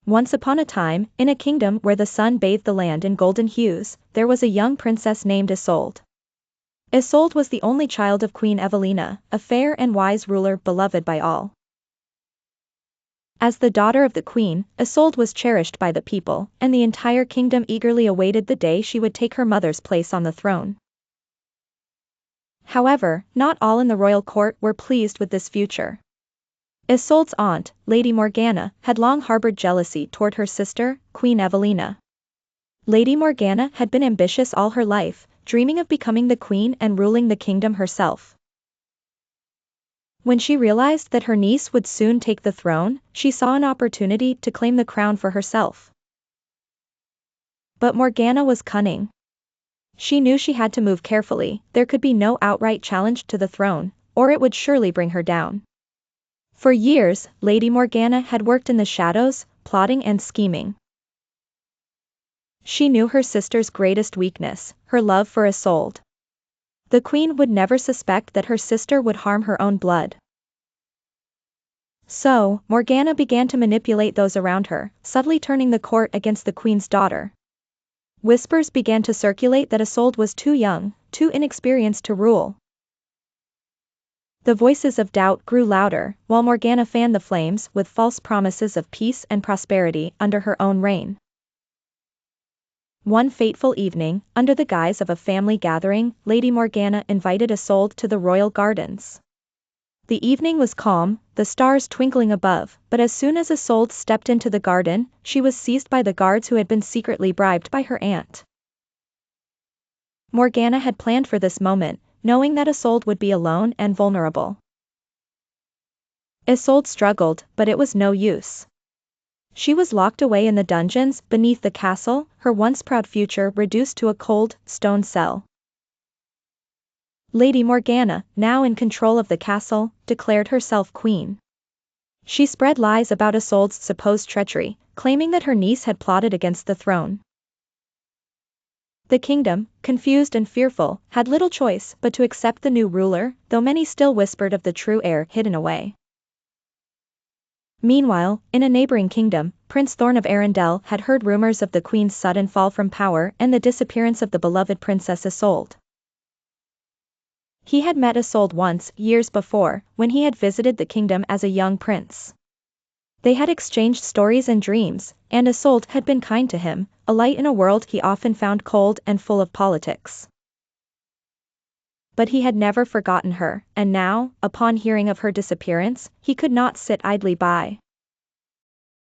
Once upon a time, in a kingdom where the sun bathed the land in golden hues, there was a young princess named Isolde. Isolde was the only child of Queen Evelina, a fair and wise ruler beloved by all. As the daughter of the queen, Isolde was cherished by the people, and the entire kingdom eagerly awaited the day she would take her mother's place on the throne. However, not all in the royal court were pleased with this future. Isolde's aunt, Lady Morgana, had long harbored jealousy toward her sister, Queen Evelina. Lady Morgana had been ambitious all her life, dreaming of becoming the queen and ruling the kingdom herself. When she realized that her niece would soon take the throne, she saw an opportunity to claim the crown for herself. But Morgana was cunning. She knew she had to move carefully, there could be no outright challenge to the throne, or it would surely bring her down. For years, Lady Morgana had worked in the shadows, plotting and scheming. She knew her sister's greatest weakness, her love for Isolde. The queen would never suspect that her sister would harm her own blood. So, Morgana began to manipulate those around her, subtly turning the court against the queen's daughter. Whispers began to circulate that Isolde was too young, too inexperienced to rule. The voices of doubt grew louder, while Morgana fanned the flames with false promises of peace and prosperity under her own reign. One fateful evening, under the guise of a family gathering, Lady Morgana invited Isolde to the royal gardens. The evening was calm, the stars twinkling above, but as soon as Isolde stepped into the garden, she was seized by the guards who had been secretly bribed by her aunt. Morgana had planned for this moment, knowing that Isolde would be alone and vulnerable. Isolde struggled, but it was no use. She was locked away in the dungeons beneath the castle, her once proud future reduced to a cold, stone cell. Lady Morgana, now in control of the castle, declared herself queen. She spread lies about Isolde's supposed treachery, claiming that her niece had plotted against the throne. The kingdom, confused and fearful, had little choice but to accept the new ruler, though many still whispered of the true heir hidden away. Meanwhile, in a neighboring kingdom, Prince Thorn of Arundel had heard rumors of the queen's sudden fall from power and the disappearance of the beloved Princess Isolde. He had met Isolde once, years before, when he had visited the kingdom as a young prince. They had exchanged stories and dreams, and Isolde had been kind to him, a light in a world he often found cold and full of politics. But he had never forgotten her, and now, upon hearing of her disappearance, he could not sit idly by.